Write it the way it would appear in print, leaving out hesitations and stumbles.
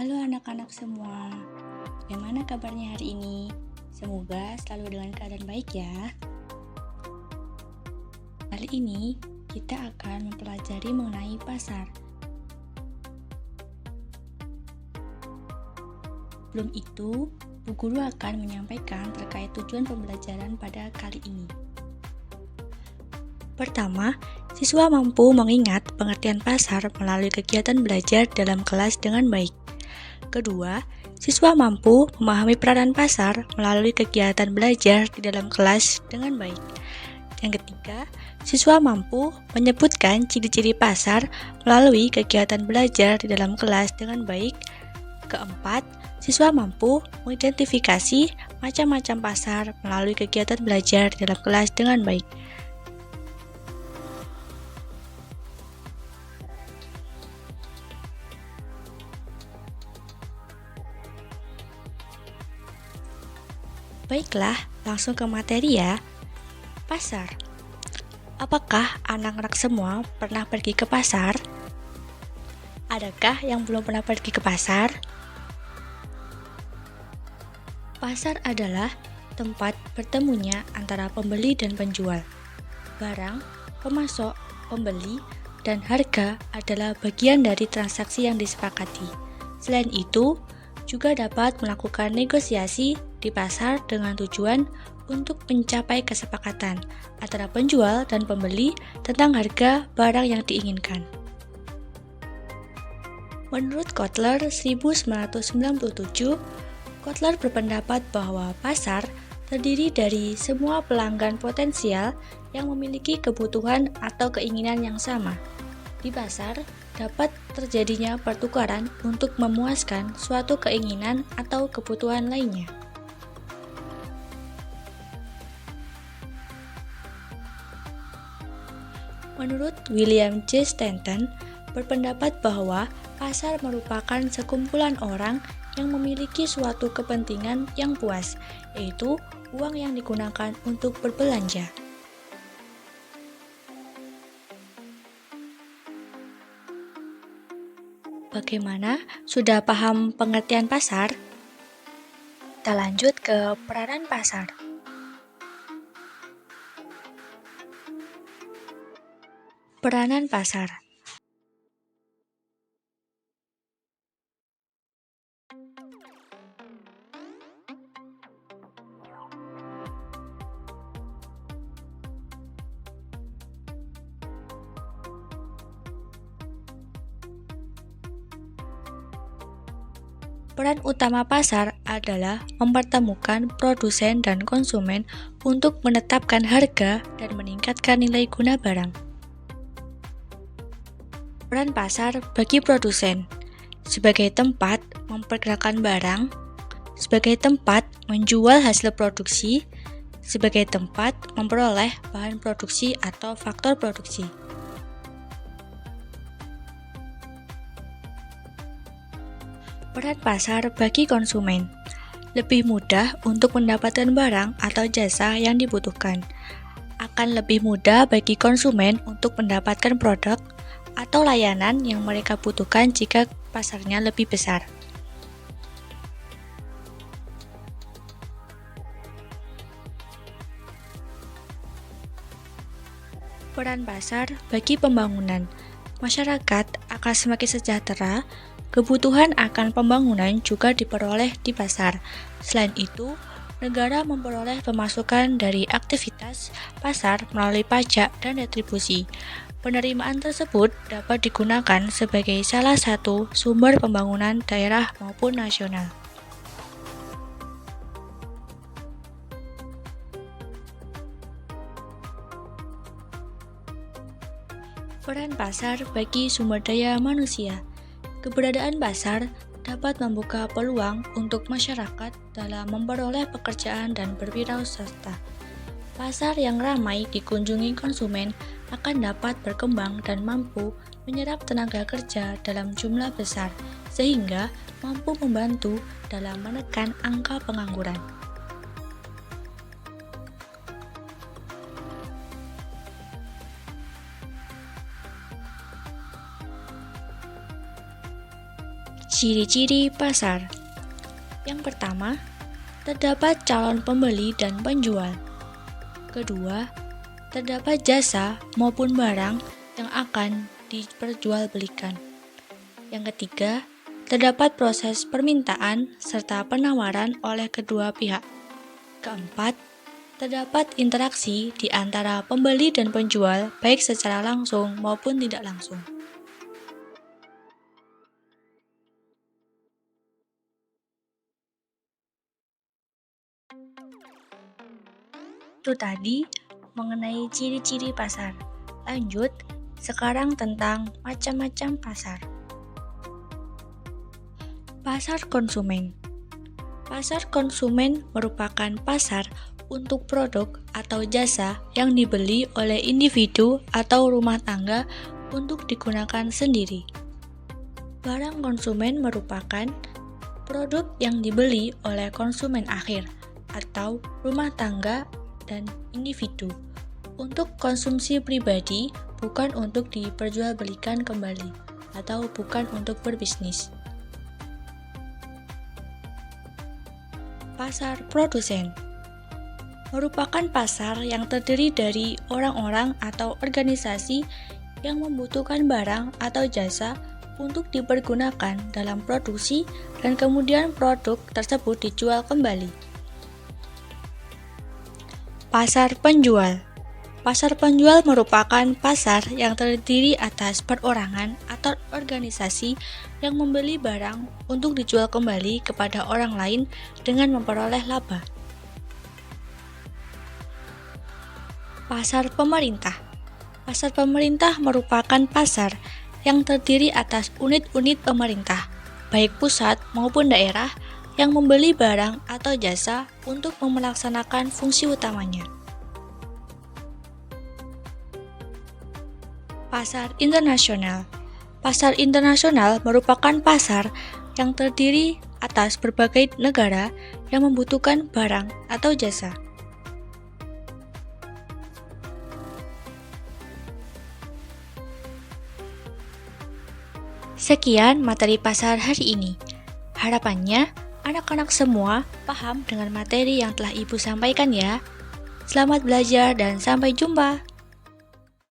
Halo anak-anak semua, bagaimana kabarnya hari ini? Semoga selalu dengan keadaan baik ya. Kali ini kita akan mempelajari mengenai pasar. Sebelum itu, Bu Guru akan menyampaikan terkait tujuan pembelajaran pada kali ini. Pertama, siswa mampu mengingat pengertian pasar melalui kegiatan belajar dalam kelas dengan baik. Kedua, siswa mampu memahami peranan pasar melalui kegiatan belajar di dalam kelas dengan baik. Yang ketiga, siswa mampu menyebutkan ciri-ciri pasar melalui kegiatan belajar di dalam kelas dengan baik. Keempat, siswa mampu mengidentifikasi macam-macam pasar melalui kegiatan belajar di dalam kelas dengan baik. Baiklah, langsung ke materi ya. Pasar. Apakah anak-anak semua pernah pergi ke pasar? Adakah yang belum pernah pergi ke pasar? Pasar adalah tempat bertemunya antara pembeli dan penjual. Barang, pemasok, pembeli, dan harga adalah bagian dari transaksi yang disepakati. Selain itu, juga dapat melakukan negosiasi di pasar dengan tujuan untuk mencapai kesepakatan antara penjual dan pembeli tentang harga barang yang diinginkan. Menurut Kotler 1997, Kotler berpendapat bahwa pasar terdiri dari semua pelanggan potensial yang memiliki kebutuhan atau keinginan yang sama. Di pasar, dapat terjadinya pertukaran untuk memuaskan suatu keinginan atau kebutuhan lainnya. Menurut William J. Stanton, berpendapat bahwa pasar merupakan sekumpulan orang yang memiliki suatu kepentingan yang puas, yaitu uang yang digunakan untuk berbelanja. Bagaimana? Sudah paham pengertian pasar? Kita lanjut ke peranan pasar. Peranan pasar. Peran utama pasar adalah mempertemukan produsen dan konsumen untuk menetapkan harga dan meningkatkan nilai guna barang. Peran pasar bagi produsen sebagai tempat memperkenalkan barang, sebagai tempat menjual hasil produksi, sebagai tempat memperoleh bahan produksi atau faktor produksi. Peran pasar bagi konsumen lebih mudah untuk mendapatkan barang atau jasa yang dibutuhkan. Akan lebih mudah bagi konsumen untuk mendapatkan produk atau layanan yang mereka butuhkan jika pasarnya lebih besar. Peran pasar bagi pembangunan. Masyarakat akan semakin sejahtera, kebutuhan akan pembangunan juga diperoleh di pasar. Selain itu, negara memperoleh pemasukan dari aktivitas pasar melalui pajak dan retribusi. Penerimaan tersebut dapat digunakan sebagai salah satu sumber pembangunan daerah maupun nasional. Peran pasar bagi sumber daya manusia. Keberadaan pasar dapat membuka peluang untuk masyarakat dalam memperoleh pekerjaan dan berwirausaha. Pasar yang ramai dikunjungi konsumen akan dapat berkembang dan mampu menyerap tenaga kerja dalam jumlah besar, sehingga mampu membantu dalam menekan angka pengangguran. Ciri-ciri pasar. Yang pertama, terdapat calon pembeli dan penjual. Kedua, terdapat jasa maupun barang yang akan diperjualbelikan. Yang ketiga, terdapat proses permintaan serta penawaran oleh kedua pihak. Keempat, terdapat interaksi di antara pembeli dan penjual baik secara langsung maupun tidak langsung. Itu tadi mengenai ciri-ciri pasar. Lanjut, sekarang tentang macam-macam pasar. Pasar konsumen. Pasar konsumen merupakan pasar untuk produk atau jasa yang dibeli oleh individu atau rumah tangga untuk digunakan sendiri. Barang konsumen merupakan produk yang dibeli oleh konsumen akhir atau rumah tangga dan individu untuk konsumsi pribadi, bukan untuk diperjualbelikan kembali atau bukan untuk berbisnis. Pasar produsen merupakan pasar yang terdiri dari orang-orang atau organisasi yang membutuhkan barang atau jasa untuk dipergunakan dalam produksi dan kemudian produk tersebut dijual kembali. Pasar penjual. Pasar penjual merupakan pasar yang terdiri atas perorangan atau organisasi yang membeli barang untuk dijual kembali kepada orang lain dengan memperoleh laba. Pasar pemerintah. Pasar pemerintah merupakan pasar yang terdiri atas unit-unit pemerintah, baik pusat maupun daerah, yang membeli barang atau jasa untuk melaksanakan fungsi utamanya. Pasar internasional. Pasar internasional merupakan pasar yang terdiri atas berbagai negara yang membutuhkan barang atau jasa. Sekian materi pasar hari ini. Harapannya, anak-anak semua paham dengan materi yang telah Ibu sampaikan ya. Selamat belajar dan sampai jumpa.